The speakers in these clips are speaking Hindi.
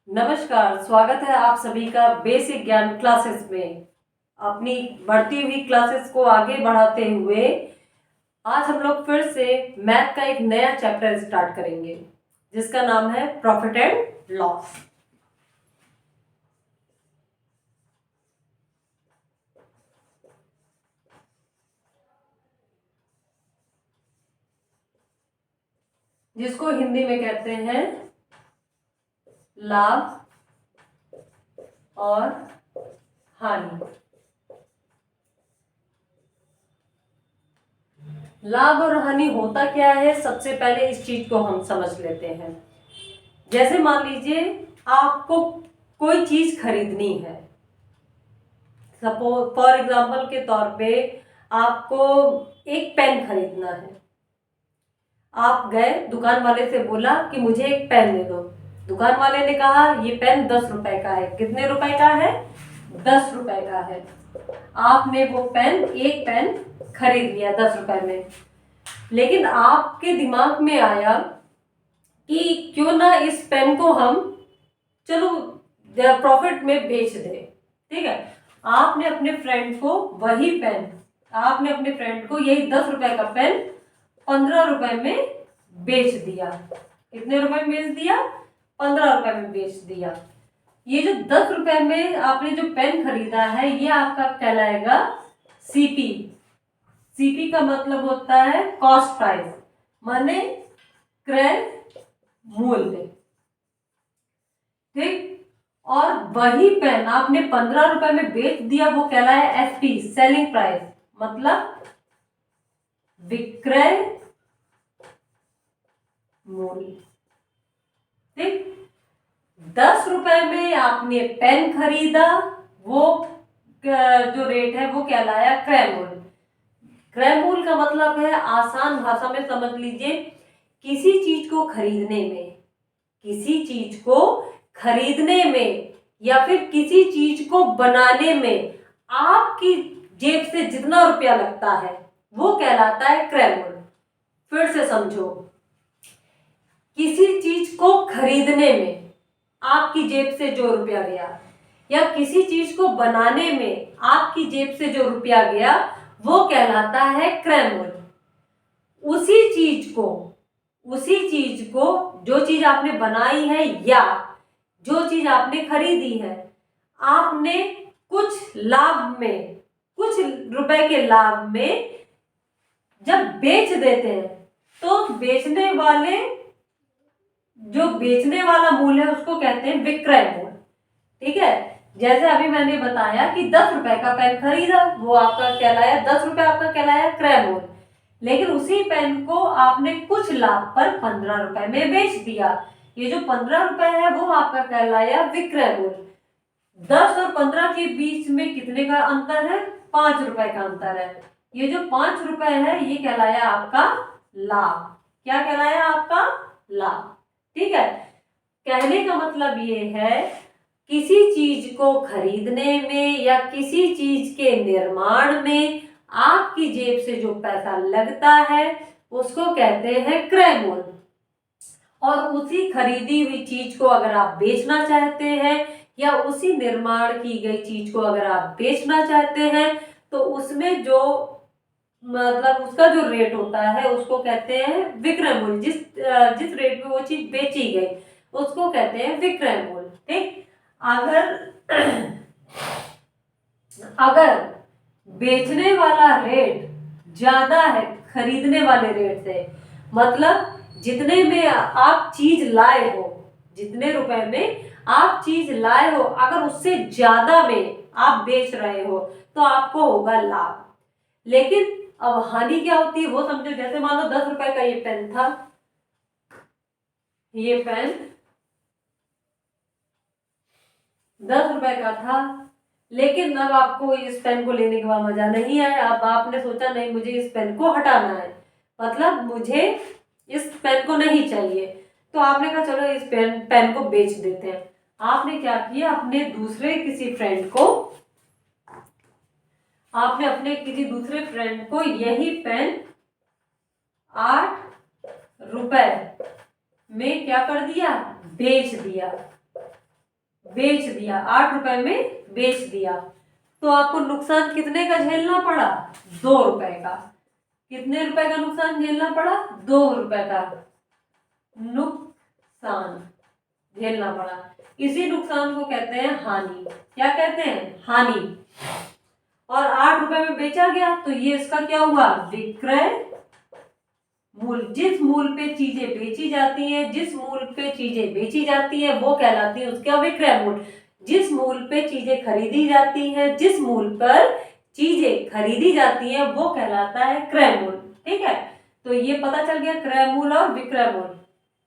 नमस्कार, स्वागत है आप सभी का बेसिक ज्ञान क्लासेस में। अपनी बढ़ती हुई क्लासेस को आगे बढ़ाते हुए आज हम लोग फिर से मैथ का एक नया चैप्टर स्टार्ट करेंगे जिसका नाम है प्रॉफिट एंड लॉस। जिसको हिंदी में कहते हैं लाभ और हानि। लाभ और हानि होता क्या है, सबसे पहले इस चीज को हम समझ लेते हैं। जैसे मान लीजिए आपको कोई चीज खरीदनी है, सपोज फॉर एग्जाम्पल के तौर पे आपको एक पेन खरीदना है। आप गए, दुकान वाले से बोला कि मुझे एक पेन दे दो। दुकान वाले ने कहा ये पेन 10 रुपए का है। कितने रुपए का है? 10 रुपए का है। आपने वो पेन, एक पेन खरीद लिया 10 रुपए में। लेकिन आपके दिमाग में आया कि क्यों ना इस पेन को हम चलो प्रॉफिट में बेच दें। ठीक है, आपने अपने फ्रेंड को वही पेन, आपने अपने फ्रेंड को यही 10 रुपए का पेन 15 रुपए में बेच दिया। कितने रुपए में बेच दिया? 15 रुपए में बेच दिया। ये जो 10 रुपए में आपने जो पेन खरीदा है ये आपका कहलाएगा सीपी। सीपी का मतलब होता है कॉस्ट प्राइस, माने क्रय मूल्य। ठीक, और वही पेन आपने 15 रुपए में बेच दिया, वो कहलाया एसपी, सेलिंग प्राइस, मतलब विक्रय मूल्य। ठीक, 10 रुपए में आपने पेन खरीदा, वो जो रेट है वो कहलाया क्रय मूल्य। क्रय मूल्य का मतलब है, आसान भाषा में समझ लीजिए, किसी चीज को खरीदने में, किसी चीज को खरीदने में या फिर किसी चीज को बनाने में आपकी जेब से जितना रुपया लगता है वो कहलाता है क्रय मूल्य। फिर से समझो, किसी चीज को खरीदने में आपकी जेब से जो रुपया गया या किसी चीज को बनाने में आपकी जेब से जो रुपया गया वो कहलाता है क्रय मूल्य। उसी चीज को जो चीज आपने बनाई है या जो चीज आपने खरीदी है, आपने कुछ लाभ में, कुछ रुपए के लाभ में जब बेच देते हैं तो बेचने वाला मूल्य है उसको कहते हैं विक्रय मूल्य। ठीक है, जैसे अभी मैंने बताया कि 10 रुपए का पेन खरीदा, वो आपका कहलाया 10 रुपए, आपका कहलाया क्रय मूल्य। लेकिन उसी पेन को आपने कुछ लाभ पर 15 रुपए में बेच दिया। ये जो 15 रुपए है वो आपका कहलाया विक्रय मूल्य। 10 और 15 के बीच में कितने का अंतर है? 5 रुपए का अंतर है। ये जो 5 रुपए है ये कहलाया आपका लाभ। क्या कहलाया? आपका लाभ। ठीक है, कहने का मतलब ये है, किसी चीज को खरीदने में या किसी चीज के निर्माण में आपकी जेब से जो पैसा लगता है उसको कहते हैं क्रय मूल्य। और उसी खरीदी हुई चीज को अगर आप बेचना चाहते हैं या उसी निर्माण की गई चीज को अगर आप बेचना चाहते हैं तो उसमें जो मतलब उसका जो रेट होता है उसको कहते हैं विक्रय मूल्य। जिस रेट पे वो चीज बेची गई उसको कहते हैं विक्रय मूल्य। ठीक, अगर बेचने वाला रेट ज्यादा है खरीदने वाले रेट से, मतलब जितने में आप चीज लाए हो, जितने रुपए में आप चीज लाए हो, अगर उससे ज्यादा में आप बेच रहे हो तो आपको होगा लाभ। लेकिन अब हानि क्या होती है वो समझो। जैसे मान लो 10 रुपए का ये पेन था, ये पेन 10 रुपए का था, लेकिन अब आपको इस पेन को लेने के बाद मजा नहीं आया। अब आपने सोचा नहीं, मुझे इस पेन को हटाना है, मतलब मुझे इस पेन को नहीं चाहिए। तो आपने कहा चलो इस पेन को बेच देते हैं। आपने क्या किया, आपने किसी दूसरे फ्रेंड को यही पेन 8 रुपए में क्या कर दिया? बेच दिया। बेच दिया, 8 रुपए में बेच दिया, तो आपको नुकसान कितने का झेलना पड़ा? 2 रुपए का। कितने रुपए का नुकसान झेलना पड़ा? 2 रुपए का नुकसान झेलना पड़ा। इसी नुकसान को कहते हैं हानि। क्या कहते हैं? हानि। और 8 रुपए में बेचा गया तो ये इसका क्या हुआ? विक्रय मूल्य। जिस मूल्य पे चीजें बेची जाती हैं, जिस मूल्य पे चीजें बेची जाती हैं वो कहलाती है उसका विक्रय मूल्य। जिस मूल्य पे चीजें खरीदी जाती हैं, जिस मूल्य पर चीजें खरीदी जाती हैं वो कहलाता है क्रय मूल्य। ठीक है, तो ये पता चल गया क्रय मूल्य और विक्रय मूल्य।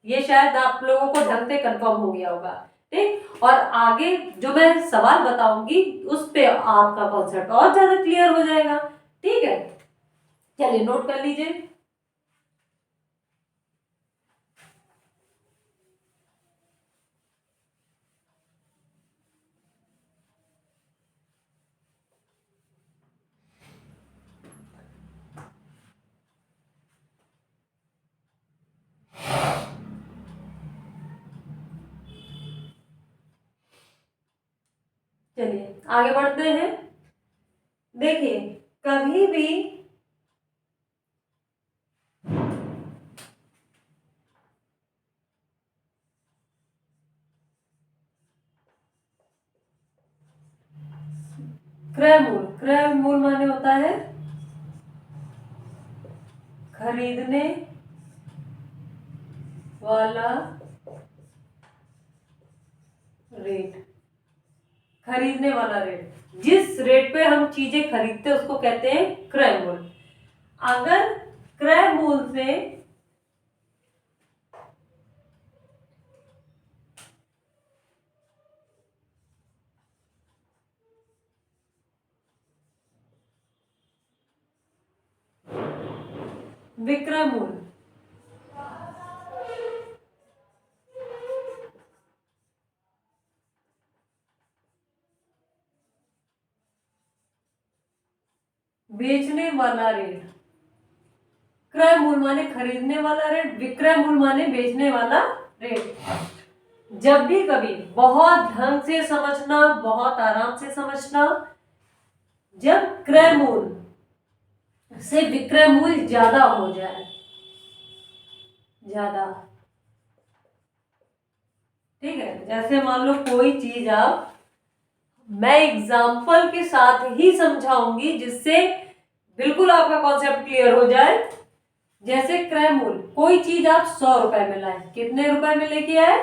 ये शायद आप लोगों को ढंग से कंफर्म हो गया होगा। ठीक, और आगे जो मैं सवाल बताऊंगी उस पे आपका कॉन्सेप्ट और ज्यादा क्लियर हो जाएगा। ठीक है, चलिए नोट कर लीजिए। चलिए आगे बढ़ते हैं। देखिए, कभी भी क्रय मूल्य माने होता है खरीदने वाला रेट। खरीदने वाला रेट, जिस रेट पे हम चीजें खरीदते हैं उसको कहते हैं क्रय मूल्य। अगर क्रय मूल्य से विक्रय मूल्य बेचने वाला रेट, क्रय मूल्य माने खरीदने वाला रेट, विक्रय मूल्य माने बेचने वाला रेट। जब भी कभी बहुत ढंग से समझना, बहुत आराम से समझना, जब क्रय मूल्य से विक्रय मूल्य ज्यादा हो जाए, ज्यादा, ठीक है, जैसे मान लो कोई चीज आप, मैं एग्जाम्पल के साथ ही समझाऊंगी जिससे बिल्कुल आपका कॉन्सेप्ट क्लियर हो जाए। जैसे क्रय मूल्य, कोई चीज आप 100 रुपए में लाए, कितने रुपए में लेके आए?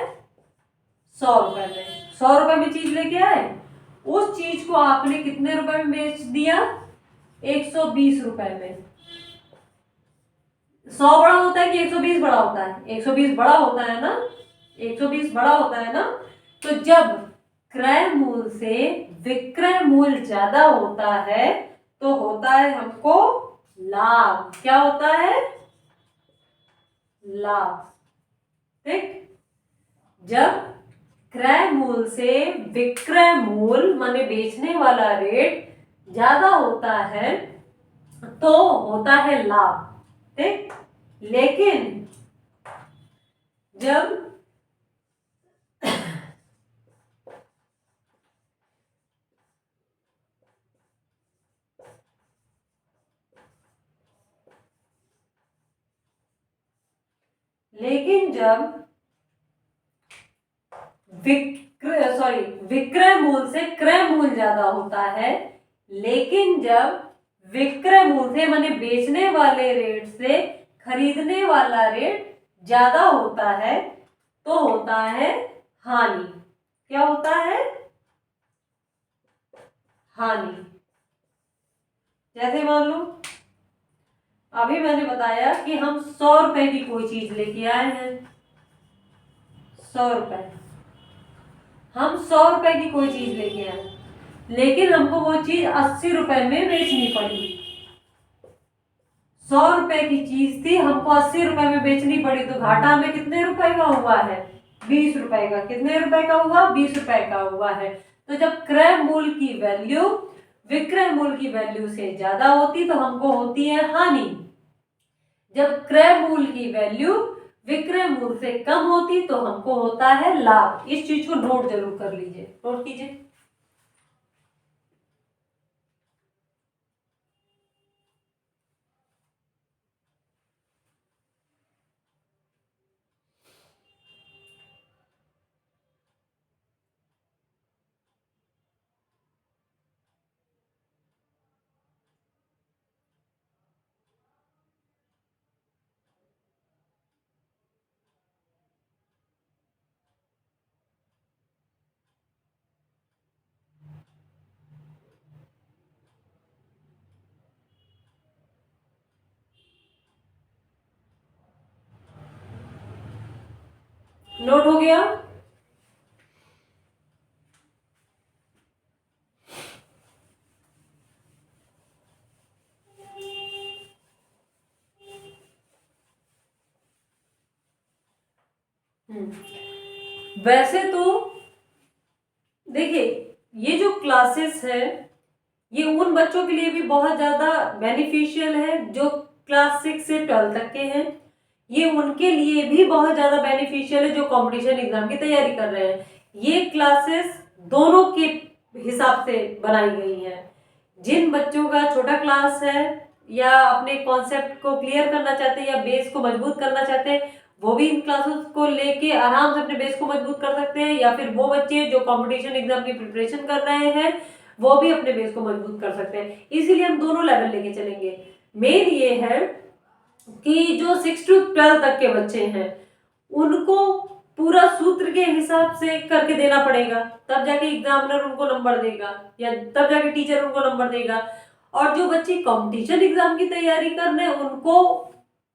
100 रुपए में। 100 रुपए में चीज लेके आए, उस चीज को आपने कितने रुपए में बेच दिया? 120 रुपए में। 100 बड़ा होता है कि 120 बड़ा होता है? 120 बड़ा होता है ना, 120 बड़ा होता है ना। तो जब क्रय मूल्य से विक्रय मूल्य ज्यादा होता है तो होता है हमको लाभ। क्या होता है? लाभ। ठीक, जब क्रय मूल्य से विक्रय मूल्य माने बेचने वाला रेट ज्यादा होता है तो होता है लाभ। ठीक, लेकिन जब विक्रय मूल्य से क्रय मूल्य ज्यादा होता है, लेकिन जब विक्रय मूल्य से माने बेचने वाले रेट से खरीदने वाला रेट ज्यादा होता है तो होता है हानि। क्या होता है? हानि। जैसे मान लो अभी मैंने बताया कि हम 100 रुपए की कोई चीज लेके आए हैं, 100 रुपए, हम 100 रुपए की कोई चीज लेके आए, लेकिन हमको वो चीज 80 रुपए में बेचनी पड़ी। 100 रुपए की चीज थी, हमको 80 रुपए में बेचनी पड़ी, तो घाटा में कितने रुपए का हुआ है? 20 रुपए का। कितने रुपए का हुआ? 20 रुपए का हुआ है। तो जब क्रय मूल्य की वैल्यू विक्रय मूल्य की वैल्यू से ज्यादा होती तो हमको होती है हानि। जब क्रय मूल्य की वैल्यू विक्रय मूल्य से कम होती तो हमको होता है लाभ। इस चीज को नोट जरूर कर लीजिए, नोट कीजिए। नोट हो गया। वैसे तो देखिए, ये जो क्लासेस है ये उन बच्चों के लिए भी बहुत ज्यादा बेनिफिशियल है जो क्लास 6 से 12 तक के हैं। ये उनके लिए भी बहुत ज्यादा बेनिफिशियल है जो कंपटीशन एग्जाम की तैयारी कर रहे हैं। ये क्लासेस दोनों के हिसाब से बनाई गई हैं। जिन बच्चों का छोटा क्लास है या अपने कॉन्सेप्ट को क्लियर करना चाहते हैं या बेस को मजबूत करना चाहते हैं, वो भी इन क्लासेस को लेके आराम से अपने बेस को मजबूत कर सकते हैं। या फिर वो बच्चे जो कंपटीशन एग्जाम की प्रिपरेशन कर रहे हैं वो भी अपने बेस को मजबूत कर सकते हैं। इसीलिए हम दोनों लेवल लेके चलेंगे। मेन ये है कि जो 6 to 12 तक के बच्चे हैं उनको पूरा सूत्र के हिसाब से करके देना पड़ेगा, तब जाके एग्जामिनर उनको नंबर देगा या तब जाके टीचर उनको नंबर देगा। और जो बच्चे कंपटीशन एग्जाम की तैयारी कर रहे हैं उनको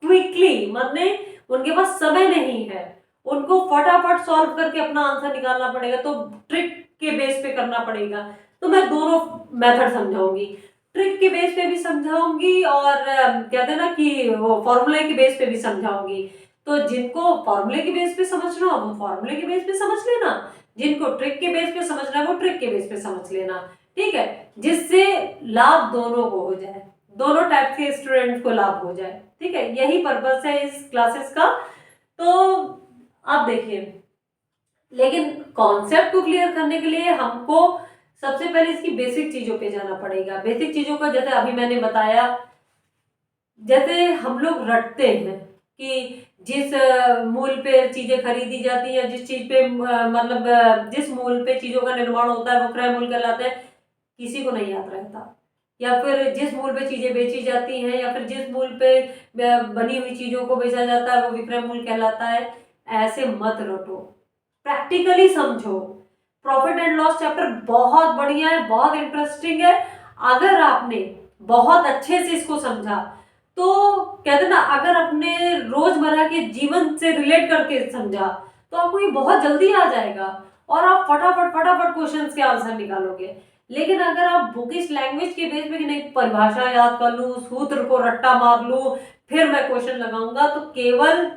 क्विकली, मतलब उनके पास समय नहीं है, उनको फटाफट सॉल्व करके अपना आंसर निकालना पड़ेगा, तो ट्रिक के बेस पे करना पड़ेगा। तो मैं दोनों मेथड समझाऊंगी, ट्रिक के बेस पे भी समझाऊंगी और कहते हैं ना कि वो फॉर्मूले के बेस पे भी समझाऊंगी। तो जिनको फॉर्मूले के बेस पे समझना हो वो फॉर्मूले के बेस पे समझ लेना, जिनको ट्रिक के बेस पे समझना है वो ट्रिक के बेस पे समझ लेना, ठीक है, जिससे लाभ दोनों को हो जाए, दोनों टाइप के स्टूडेंट को लाभ हो जाए, ठीक है। यही पर्पस है इस क्लासेस का। तो आप देखिए, लेकिन कॉन्सेप्ट को क्लियर करने के लिए हमको सबसे पहले इसकी बेसिक चीजों पे जाना पड़ेगा। बेसिक चीजों का जैसे अभी मैंने बताया, जैसे हम लोग रटते हैं कि जिस मूल पे चीजें खरीदी जाती है, जिस चीज पे मतलब जिस मूल पे चीजों का निर्माण होता है वो क्रय मूल्य कहलाता है, किसी को नहीं याद रहता। या फिर जिस मूल पे चीजें बेची जाती हैं या फिर जिस मूल पे बनी हुई चीजों को बेचा जाता है वो विक्रय मूल्य कहलाता है। ऐसे मत रटो, प्रैक्टिकली समझो। प्रॉफिट एंड लॉस चैप्टर बहुत बढ़िया है, बहुत इंटरेस्टिंग है। अगर आपने बहुत अच्छे से इसको समझा तो कहते ना, अगर अपने रोजमर्रा के जीवन से रिलेट करके समझा तो आपको ये बहुत जल्दी आ जाएगा और आप फटाफट फटाफट क्वेश्चंस के आंसर निकालोगे। लेकिन अगर आप बुकिश लैंग्वेज के बेस पे कि नहीं परिभाषा याद कर लूं, सूत्र को रट्टा मार लूं, फिर मैं क्वेश्चन लगाऊंगा, तो केवल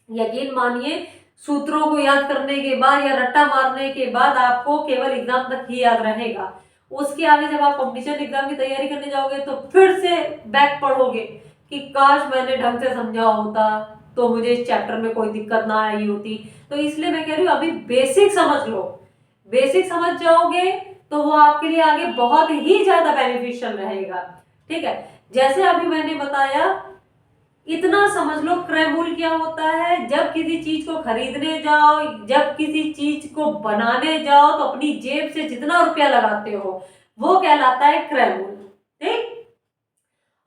यकीन मानिए सूत्रों को याद करने के बाद या रट्टा मारने के बाद आपको केवल एग्जाम तक ही याद रहेगा। उसके आगे जब आप कंपटीशन एग्जाम की तैयारी करने जाओगे तो फिर से बैक पढ़ोगे कि काश मैंने ढंग से समझा होता तो मुझे इस चैप्टर में कोई दिक्कत ना आई होती। तो इसलिए मैं कह रही हूँ अभी बेसिक समझ लो, बेसिक समझ जाओगे तो वो आपके लिए आगे बहुत ही ज्यादा बेनिफिशियल रहेगा, ठीक है। जैसे अभी मैंने बताया, इतना समझ लो क्रय मूल्य क्या होता है। जब किसी चीज को खरीदने जाओ, जब किसी चीज को बनाने जाओ तो अपनी जेब से जितना रुपया लगाते हो वो कहलाता है क्रय मूल्य, ठीक।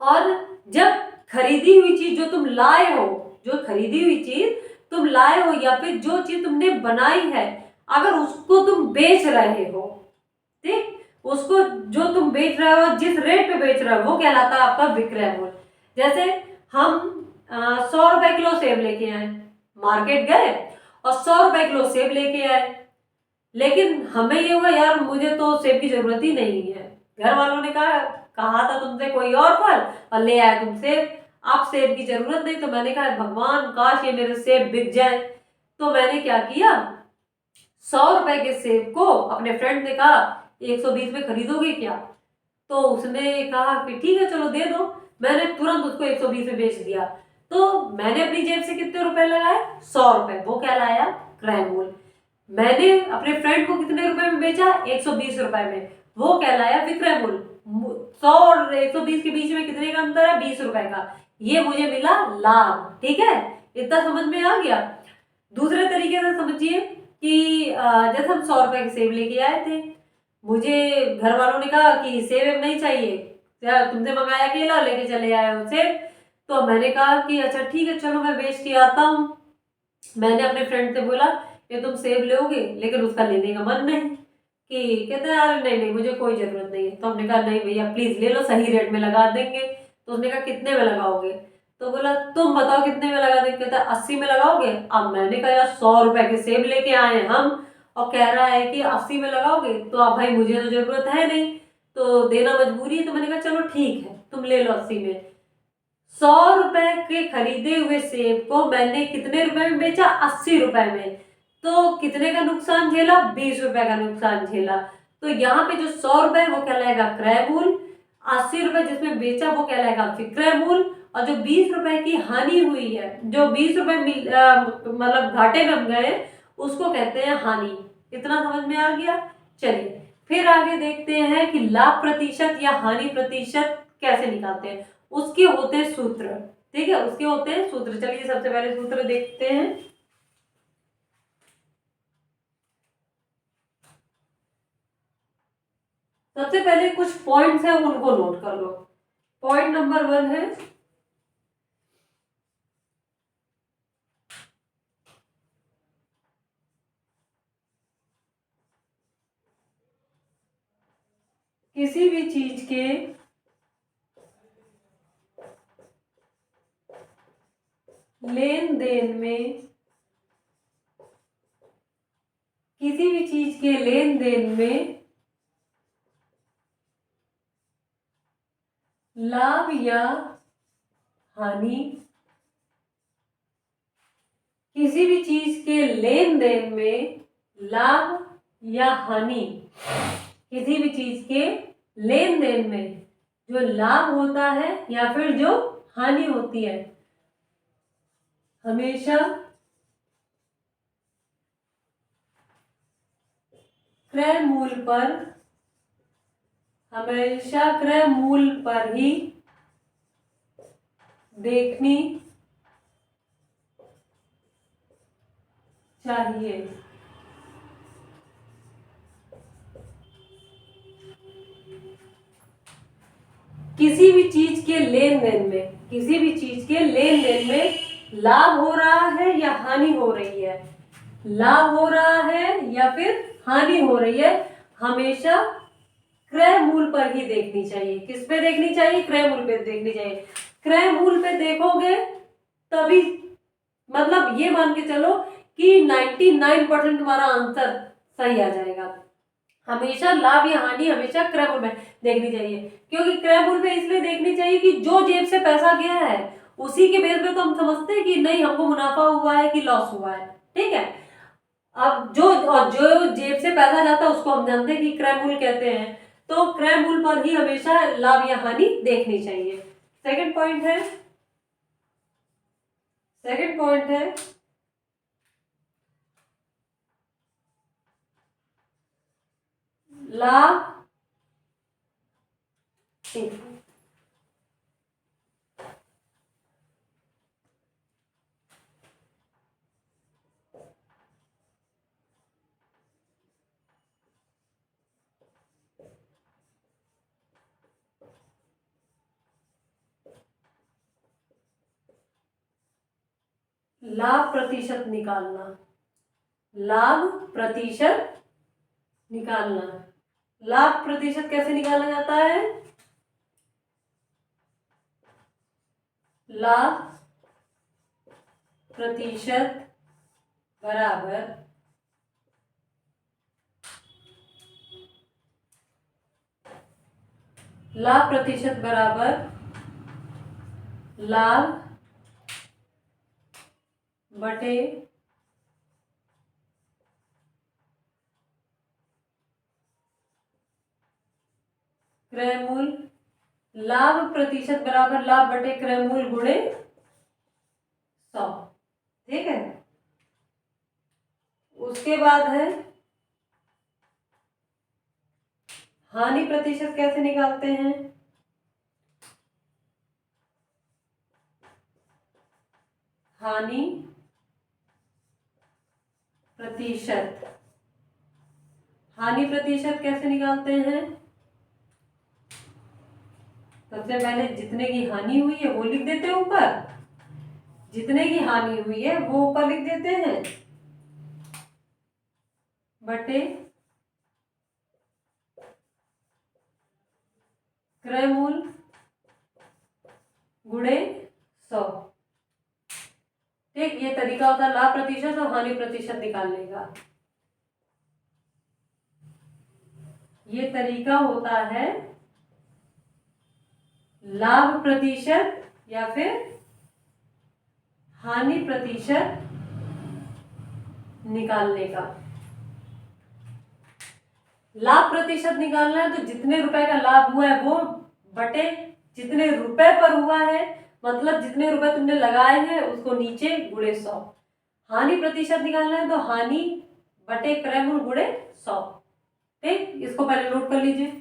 और जब खरीदी हुई चीज जो तुम लाए हो, जो खरीदी हुई चीज तुम लाए हो या फिर जो चीज तुमने बनाई है, अगर उसको तुम बेच रहे हो, ठीक, उसको जो तुम बेच रहे हो जिस रेट पे बेच रहे हो वो कहलाता है आपका विक्रय मूल्य। जैसे हम 100 रुपए किलो सेब लेके आए, मार्केट गए और 100 रुपए किलो सेब लेके आए, लेकिन हमें ये हुआ यार मुझे तो सेब की जरूरत ही नहीं है, घर वालों ने कहा था तुमसे कोई और फल और ले आए तुम सेब, आप सेब की जरूरत नहीं। तो मैंने कहा भगवान काश ये मेरे सेब बिक जाए। तो मैंने क्या किया, 100 रुपए के सेब को अपने फ्रेंड ने कहा 120 में खरीदोगे क्या? तो उसने कहा कि ठीक है चलो दे दो। मैंने तुरंत उसको 120 में बेच दिया। तो मैंने अपनी जेब से कितने रुपए लगाए, 100 रुपए, वो कहलाया क्रय मूल्य। मैंने अपने फ्रेंड को कितने रुपए में बेचा, 120 रुपए में, वो कहलाया विक्रय मूल्य। 100 और 120 के बीच में कितने का अंतर है, 20 रुपए का, ये मुझे मिला लाभ। ठीक है, इतना समझ में आ गया। दूसरे तरीके से समझिए कि जैसे हम 100 रुपए के सेब लेके आए थे, मुझे घर वालों ने कहा कि सेब नहीं चाहिए, तुमसे मंगाया केला, लेके चले आए हो सेब। तो मैंने कहा कि अच्छा ठीक है, चलो मैं बेच के आता हूँ। मैंने अपने फ्रेंड से बोला कि तुम सेब लोगे, लेकिन उसका लेने का मन नहीं, कि कहते हैं यार नहीं नहीं मुझे कोई ज़रूरत नहीं है। तो हमने कहा नहीं भैया प्लीज़ ले लो, सही रेट में लगा देंगे। तो उसने कहा कितने में लगाओगे, तो बोला तुम बताओ कितने में लगा देंगे। कहता 80 में लगाओगे। अब मैंने कहा यार 100 रुपए के सेब लेके आए हैं हम, और कह रहा है कि 80 में लगाओगे, तो अब भाई मुझे तो ज़रूरत है नहीं, तो देना मजबूरी है। तो मैंने कहा चलो ठीक है तुम ले लो 80 में। 100 रुपए के खरीदे हुए सेब को मैंने कितने रुपए में बेचा, 80 रुपए में। तो कितने का नुकसान झेला, 20 रुपए का नुकसान झेला। तो यहाँ पे जो 100 रुपए वो कहलाएगा क्रय मूल्य, 80 रुपए जिसमें बेचा वो कहलाएगा विक्रय मूल्य, और जो 20 रुपए की हानि हुई है, जो 20 रुपए मतलब घाटे में हम गए, उसको कहते हैं हानि। इतना समझ में आ गया। चलिए फिर आगे देखते हैं कि लाभ प्रतिशत या हानि प्रतिशत कैसे निकालते हैं। उसके होते हैं सूत्र। ठीक है, उसके होते हैं सूत्र। चलिए सबसे पहले सूत्र देखते हैं। सबसे पहले कुछ पॉइंट्स हैं उनको नोट कर लो। पॉइंट नंबर 1 है किसी भी चीज के लेन देन में, किसी भी चीज के लेन देन में लाभ या हानि, किसी भी चीज के लेन देन में लाभ या हानि, किसी भी चीज के लेन देन में जो लाभ होता है या फिर जो हानि होती है, हमेशा क्रय मूल्य पर, हमेशा क्रय मूल्य पर ही देखनी चाहिए। किसी भी चीज के लेन देन में, किसी भी चीज के लेन देन में लाभ हो रहा है या हानि हो रही है, लाभ हो रहा है या फिर हानि हो रही है, हमेशा क्रय मूल्य पर ही देखनी चाहिए। किस पे देखनी चाहिए, क्रय मूल्य पे देखनी चाहिए। क्रय मूल्य पे देखोगे तभी, मतलब ये मान के चलो कि 99% तुम्हारा आंसर सही आ जाएगा। हमेशा लाभ या हानि हमेशा क्रय मूल्य में देखनी चाहिए। क्योंकि क्रय मूल्य पे इसलिए देखनी चाहिए कि जो जेब से पैसा गया है उसी के बेस पे तो हम समझते हैं कि नहीं हमको मुनाफा हुआ है कि लॉस हुआ है। ठीक है, अब जो जेब से पैसा जाता है उसको हम जानते हैं कि क्रय मूल्य कहते हैं। तो क्रय मूल्य पर ही हमेशा लाभ या हानि देखनी चाहिए। सेकंड पॉइंट है, सेकंड पॉइंट है लाभ, लाभ प्रतिशत निकालना, लाभ प्रतिशत निकालना। लाभ प्रतिशत कैसे निकाला जाता है, लाभ प्रतिशत बराबर लाभ प्रतिशत बराबर लाभ बटे क्रय मूल्य। लाभ प्रतिशत बराबर लाभ बटे क्रय मूल्य गुणे 100। ठीक है, उसके बाद है हानि प्रतिशत कैसे निकालते हैं। हानि प्रतिशत, हानि प्रतिशत कैसे निकालते हैं। सबसे पहले जितने की हानि हुई है वो लिख देते हैं ऊपर, जितने की हानि हुई है वो ऊपर लिख देते हैं, बटे क्रय मूल गुणे 100। ठीक, ये तरीका होता है लाभ प्रतिशत और हानि प्रतिशत निकालने का। ये तरीका होता है लाभ प्रतिशत या फिर हानि प्रतिशत निकालने का। लाभ प्रतिशत निकालना है तो जितने रुपए का लाभ हुआ है वो बटे जितने रुपए पर हुआ है, मतलब जितने रुपए तुमने लगाए हैं उसको नीचे गुणे 100। हानि प्रतिशत निकालना है तो हानि बटे क्रय मूल गुणे 100। ठीक, इसको पहले नोट कर लीजिए।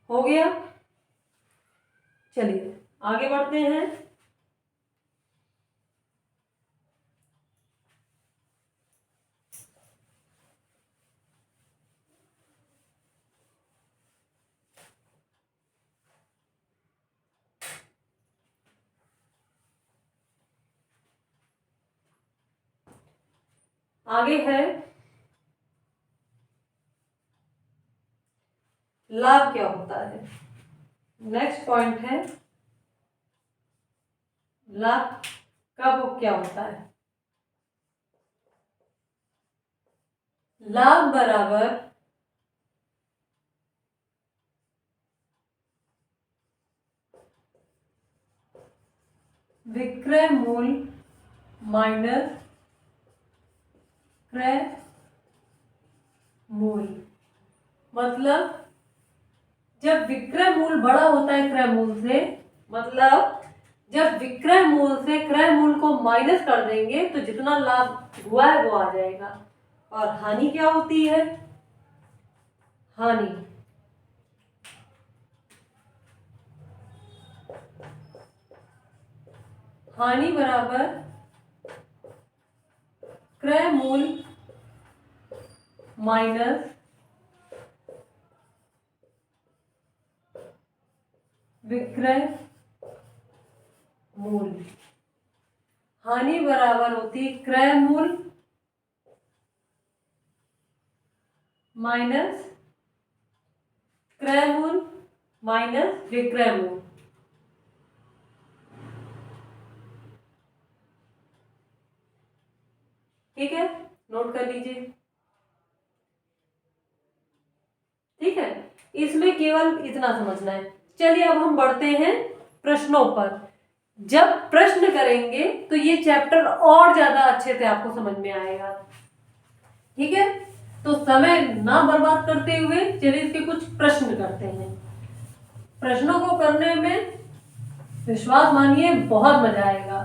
हो गया, चलिए आगे बढ़ते हैं। आगे है लाभ क्या होता है। नेक्स्ट पॉइंट है लाभ कब क्या होता है। लाभ बराबर विक्रय मूल माइनस क्रय मूल। मतलब जब विक्रय मूल बड़ा होता है क्रय मूल से, मतलब जब विक्रय मूल से क्रय मूल को माइनस कर देंगे तो जितना लाभ हुआ है वो आ जाएगा। और हानि क्या होती है। हानि हानि बराबर क्रय मूल माइनस विक्रय मूल। हानि बराबर होती क्रय मूल माइनस क्रय मूल माइनस विक्रय मूल। ठीक है, नोट कर लीजिए। ठीक है, इसमें केवल इतना समझना है। चलिए अब हम बढ़ते हैं प्रश्नों पर। जब प्रश्न करेंगे तो ये चैप्टर और ज्यादा अच्छे से आपको समझ में आएगा। ठीक है, तो समय ना बर्बाद करते हुए चलिए इसके कुछ प्रश्न करते हैं। प्रश्नों को करने में विश्वास मानिए बहुत मजा आएगा,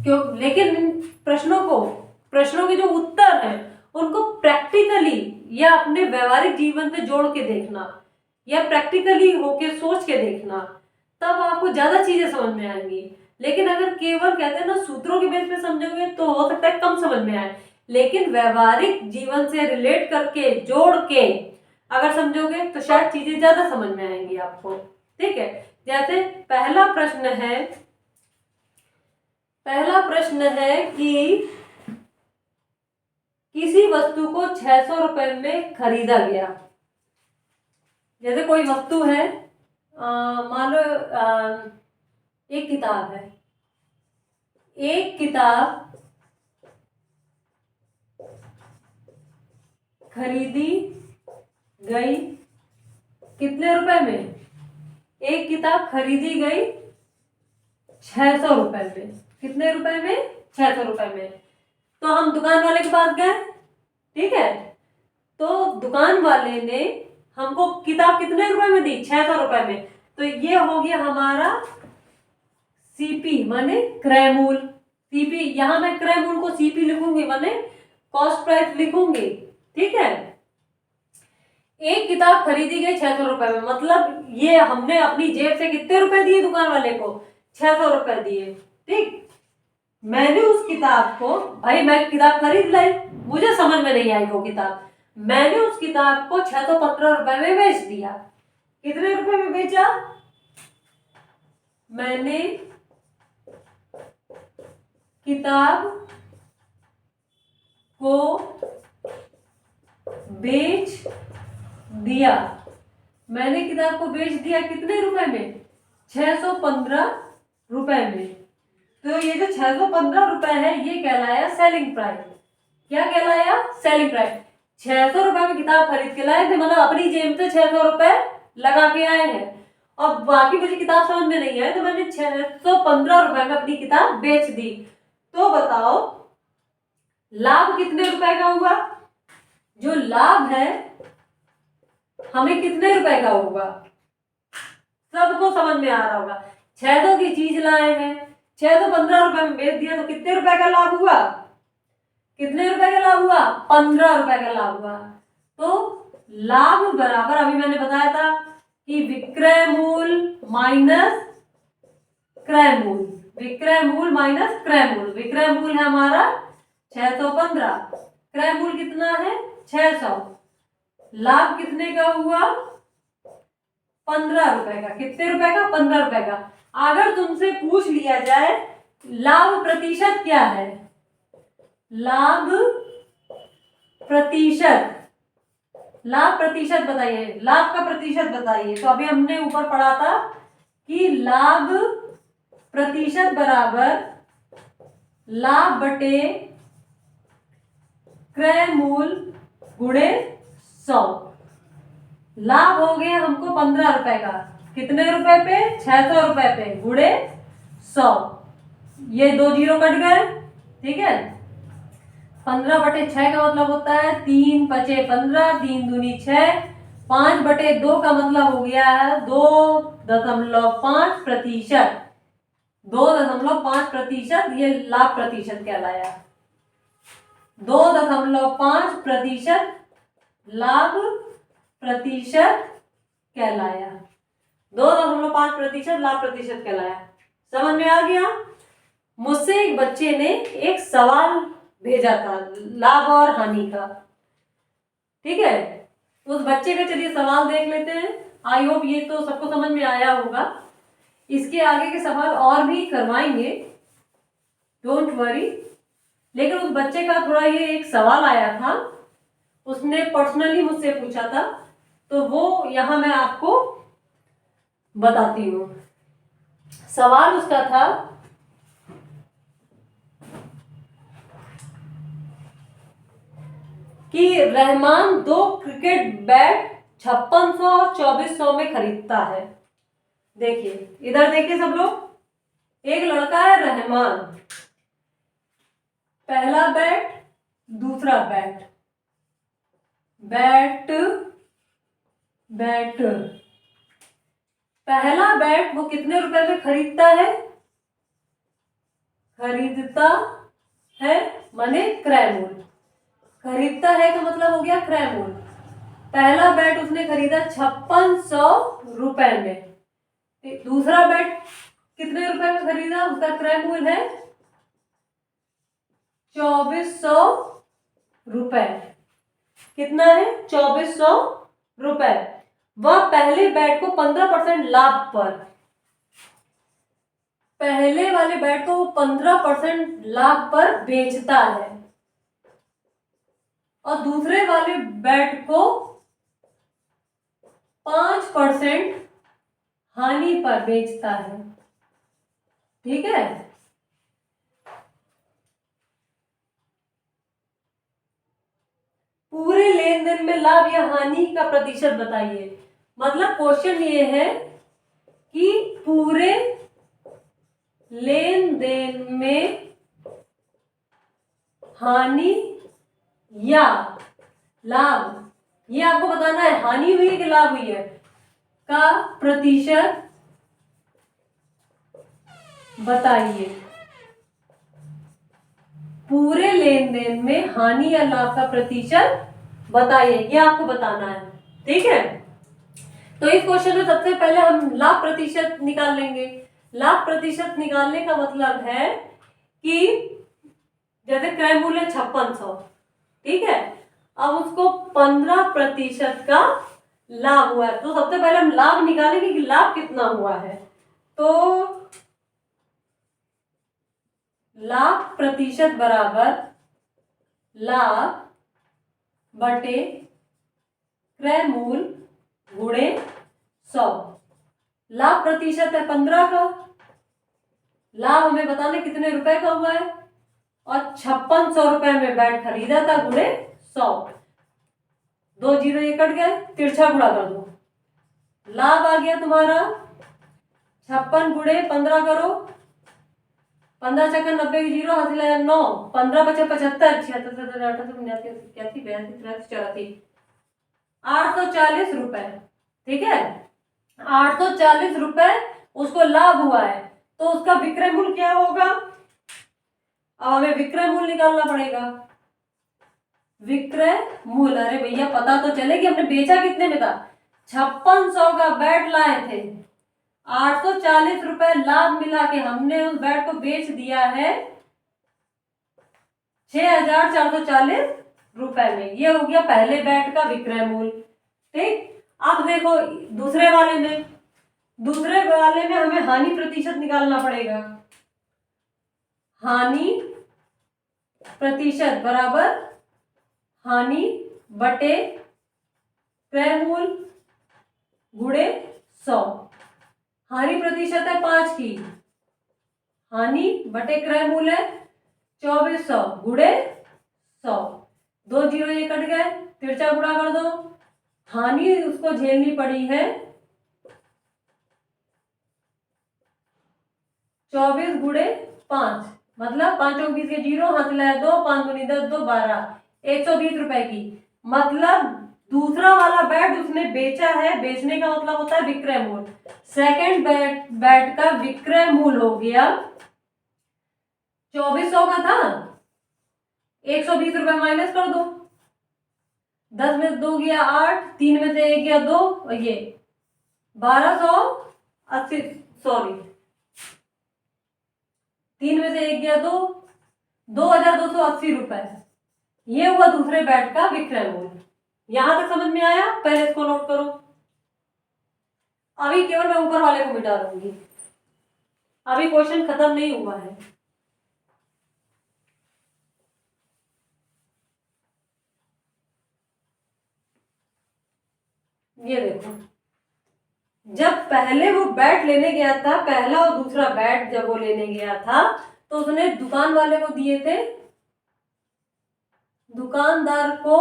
क्यों, लेकिन इन प्रश्नों के जो उत्तर हैं उनको प्रैक्टिकली या अपने व्यवहारिक जीवन से जोड़ के देखना या प्रैक्टिकली होके सोच के देखना, तब आपको ज्यादा चीजें समझ में आएंगी। लेकिन अगर केवल कहते हैं ना सूत्रों के बेस पे समझोगे तो हो सकता है कम समझ में आए, लेकिन व्यवहारिक जीवन से रिलेट करके जोड़ के अगर समझोगे तो शायद चीजें ज्यादा समझ में आएंगी आपको। ठीक है, जैसे पहला प्रश्न है कि किसी वस्तु को 600 रुपए में खरीदा गया। जैसे कोई वस्तु है, मान लो एक किताब है, एक किताब खरीदी गई कितने रुपए में। एक किताब खरीदी गई 600 रुपए में। कितने रुपए में 600 रुपए में। तो हम दुकान वाले के पास गए, ठीक है, तो दुकान वाले ने हमको किताब कितने रुपए में दी, 600 रुपए में। तो ये हो गया हमारा सीपी माने क्रय मूल। सीपी, यहां मैं क्रय मूल को सीपी लिखूंगी माने कॉस्ट प्राइस लिखूंगी, ठीक है। एक किताब खरीदी गई 600 रुपए में, मतलब ये हमने अपनी जेब से कितने रुपए दिए दुकान वाले को, 600 रुपए दिए, ठीक। मैंने उस किताब को, भाई मैं किताब खरीद लाई, मुझे समझ में नहीं आई वो किताब, मैंने उस किताब को 615 रुपए में बेच दिया। कितने रुपए में बेचा, मैंने किताब को बेच दिया, मैंने किताब को बेच दिया कितने रुपए में, 615 रुपए में। तो ये जो 615 रुपए है ये कहलाया सेलिंग प्राइस। क्या कहलाया, सेलिंग प्राइस। 600 रुपए में किताब खरीद के लाए थे, मतलब अपनी जेब से 600 रुपए लगा के आए हैं, और बाकी मुझे किताब समझ में नहीं आए तो मैंने 615 रुपए में अपनी किताब बेच दी। तो बताओ लाभ कितने रुपए का हुआ, जो लाभ है हमें कितने रुपए का होगा, सबको समझ में आ रहा होगा। 600 की चीज लाए हैं, 615 रुपए में बेच दिया, तो कितने रुपए का लाभ हुआ, कितने रुपए का लाभ हुआ, 15 रुपए का लाभ हुआ। तो लाभ बराबर, अभी मैंने बताया था कि विक्रय मूल माइनस क्रय मूल, विक्रय मूल माइनस क्रय मूल। विक्रय मूल है हमारा 615, क्रय मूल कितना है 600, लाभ कितने का हुआ 15 रुपए का। कितने रुपए का, 15 रुपए का। अगर तुमसे पूछ लिया जाए लाभ प्रतिशत क्या है, लाभ प्रतिशत, लाभ प्रतिशत बताइए, लाभ का प्रतिशत बताइए। तो अभी हमने ऊपर पढ़ा था कि लाभ प्रतिशत बराबर लाभ बटे क्रय मूल गुणे 100। लाभ हो गया हमको 15 रुपए का, कितने रुपए पे, 600 रुपए पे, गुणे 100, ये 2 जीरो कट गए, ठीक है। 15/6 का मतलब होता है 3 पचे 15, 3 दूनी 6, 5/2 का मतलब हो गया है 2.5%, 2.5%, ये लाभ प्रतिशत कहलाया, 2.5% लाभ प्रतिशत कहलाया, 2.5% लाभ प्रतिशत कहलाया। समझ में आ गया। मुझसे एक बच्चे ने एक सवाल भेजा था लाभ और हानि का, ठीक है। उस बच्चे का चलिए सवाल देख लेते हैं। आई होप ये तो सबको समझ में आया होगा। इसके आगे के सवाल और भी करवाएंगे, डोंट वरी। लेकिन उस बच्चे का थोड़ा ये एक सवाल आया था, उसने पर्सनली मुझसे पूछा था, तो वो यहां मैं आपको बताती हूँ। सवाल उसका था कि रहमान 2 क्रिकेट बैट 5600 और 2400 में खरीदता है। देखिए इधर देखिए सब लोग, एक लड़का है रहमान, पहला बैट, दूसरा बैट, बैट बैट, पहला बैट वो कितने रुपए में खरीदता है, खरीदता है माने क्रय मूल, खरीदता है का मतलब हो गया क्रय मूल। पहला बैट उसने खरीदा 5600 रुपए में, दूसरा बैट कितने रुपए में खरीदा, उसका क्रय मूल है 2400 रुपए। कितना है 2400 रुपए। वह पहले बैट को 15% लाभ पर, पहले वाले बैट को 15% लाभ पर बेचता है और दूसरे वाले बैट को 5% हानि पर बेचता है, ठीक है। पूरे लेन देन में लाभ या हानि का प्रतिशत बताइए। मतलब क्वेश्चन ये है कि पूरे लेन देन में हानि या लाभ, ये आपको बताना है हानि हुई है कि लाभ हुई है, का प्रतिशत बताइए। पूरे लेन देन में हानि या लाभ का प्रतिशत बताइए, ये आपको बताना है। ठीक है, तो इस क्वेश्चन में सबसे पहले हम लाभ प्रतिशत निकाल लेंगे। लाभ प्रतिशत निकालने का मतलब है कि जैसे क्रय मूल्य 5600, ठीक है, अब उसको 15% का लाभ हुआ है, तो सबसे पहले हम लाभ निकालेंगे कि लाभ कितना हुआ है। तो लाभ प्रतिशत बराबर लाभ बटे क्रय मूल्य गुणे 100। लाभ प्रतिशत है 15 का, लाभ हमें बताना कितने रुपए का हुआ है, और 5600 रुपए में बैट खरीदा था गुणे 100। 2 जीरो ये कट गए, तिरछा गुणा कर दो, लाभ आ गया तुम्हारा 56 गुणे 15 करो, 15 छक्का 90 की जीरो, हासिल है 9, 15 बचे 75, 76 88 84 840 रुपए। ठीक है, 840 रुपए उसको लाभ हुआ है, तो उसका विक्रय मूल्य क्या होगा। अब हमें विक्रय मूल्य निकालना पड़ेगा। विक्रय मूल्य, अरे भैया पता तो चले कि हमने बेचा कितने में था। 5600 का बैट लाए थे, 840 रुपए लाभ मिला के हमने उस बैट को बेच दिया है 6440 रुपए में। ये हो गया पहले बैट का विक्रय मूल्य। ठीक, अब देखो दूसरे वाले में, दूसरे वाले में हमें हानि प्रतिशत निकालना पड़ेगा। हानि प्रतिशत बराबर हानि बटे क्रय मूल्य गुणे 100। हानि प्रतिशत है 5 की, हानि बटे क्रय मूल्य है 2400 गुणे 100। 2 जीरो ये कट गए, तिरछा गुणा कर दो, हानि उसको झेलनी पड़ी है 24 गुणे 5, मतलब 5 और 20 के जीरो, हाथ लाया 2, 5 दूनी 10, 2 12, 120 रुपए की। मतलब दूसरा वाला बैट उसने बेचा है, बेचने का मतलब होता है विक्रय मूल्य। सेकंड बैट का विक्रय मूल्य हो गया 2400 का था, 120 रुपए माइनस कर दो, 10 में 2 गया 8, 3 में से 1 गया 2, और ये 1280, सॉरी 3 में से 1 गया 2, 2280 रुपए। ये हुआ दूसरे बैट का विक्रय मूल्य। यहां तक समझ में आया, पहले इसको नोट करो। अभी केवल मैं ऊपर वाले को मिटा दूंगी, अभी क्वेश्चन खत्म नहीं हुआ है। ये देखो, जब पहले वो बैट लेने गया था, पहला और दूसरा बैट जब वो लेने गया था, तो उसने दुकान वाले को दिए थे, दुकानदार को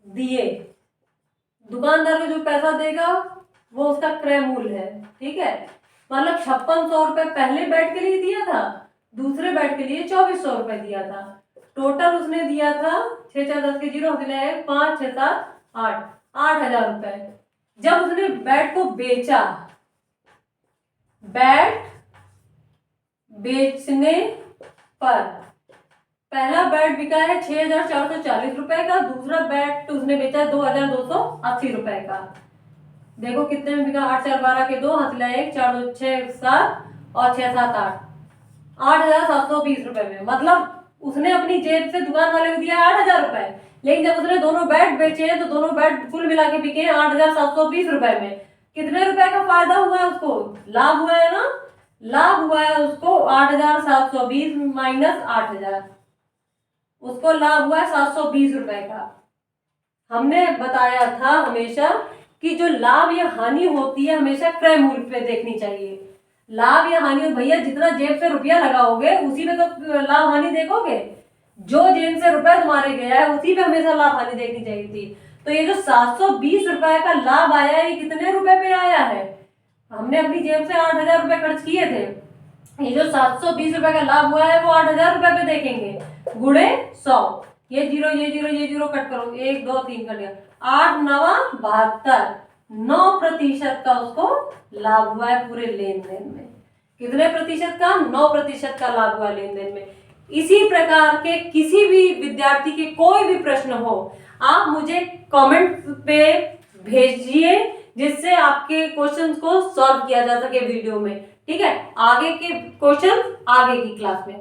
दिए, दुकानदार को जो पैसा देगा वो उसका क्रय मूल्य है। ठीक है, मतलब 5600 रुपए पहले बैट के लिए दिया था, दूसरे बैट के लिए 2400 रुपए दिया था। टोटल उसने दिया था 6 4 10 के जीरो, 5 6 7 8, 8000 रुपए। जब उसने बैट को बेचा, बैट बेचने पर पहला बैट बिका है 6440 रुपए का, दूसरा बैट उसने बेचा है 2280 रुपए का। देखो कितने में बिका, 8 4 12 के 2, हाथ लाया 1, 4 2 6 7 और 6 7 8, 8720 रुपए में। मतलब उसने अपनी जेब से दुकान वाले को दिया 8000 रुपए, लेकिन जब उसने दोनों बैट बेचे हैं तो दोनों बैट कुल मिला के बिके 8720 रुपए में। कितने रुपए का फायदा हुआ है उसको, लाभ हुआ है ना, लाभ हुआ है उसको 8720 माइनस 8000, उसको लाभ हुआ है 720 रुपए का। हमने बताया था हमेशा कि जो लाभ या हानि होती है हमेशा क्रय मूल्य पे देखनी चाहिए। लाभ या हानि, भैया जितना जेब से रुपया लगाओगे उसी में तो लाभ हानि देखोगे, जो जेब से रुपया तुम्हारे गया है उसी पे हमेशा लाभ हानि देखनी चाहिए थी। तो ये जो 720 रुपए का लाभ आया है, ये कितने रुपए पे आया है, हमने अपनी जेब से 8000 रुपए खर्च किए थे, ये जो 720 रुपए का लाभ हुआ है वो 8,000 रुपए पे देखेंगे, गुणे 100। ये जीरो ये जीरो ये जीरो कट करो, 1 2 3 कट गया, 8 9 72, 9% का उसको लाभ हुआ है पूरे लेन देन में। कितने प्रतिशत का? 9% का लाभ हुआ लेन देन में। इसी प्रकार के किसी भी विद्यार्थी के कोई भी प्रश्न हो, आप मुझे कमेंट पे भेजिए, जिससे आपके क्वेश्चंस को सॉल्व किया जा सके वीडियो में। ठीक है, आगे के क्वेश्चन आगे की क्लास में।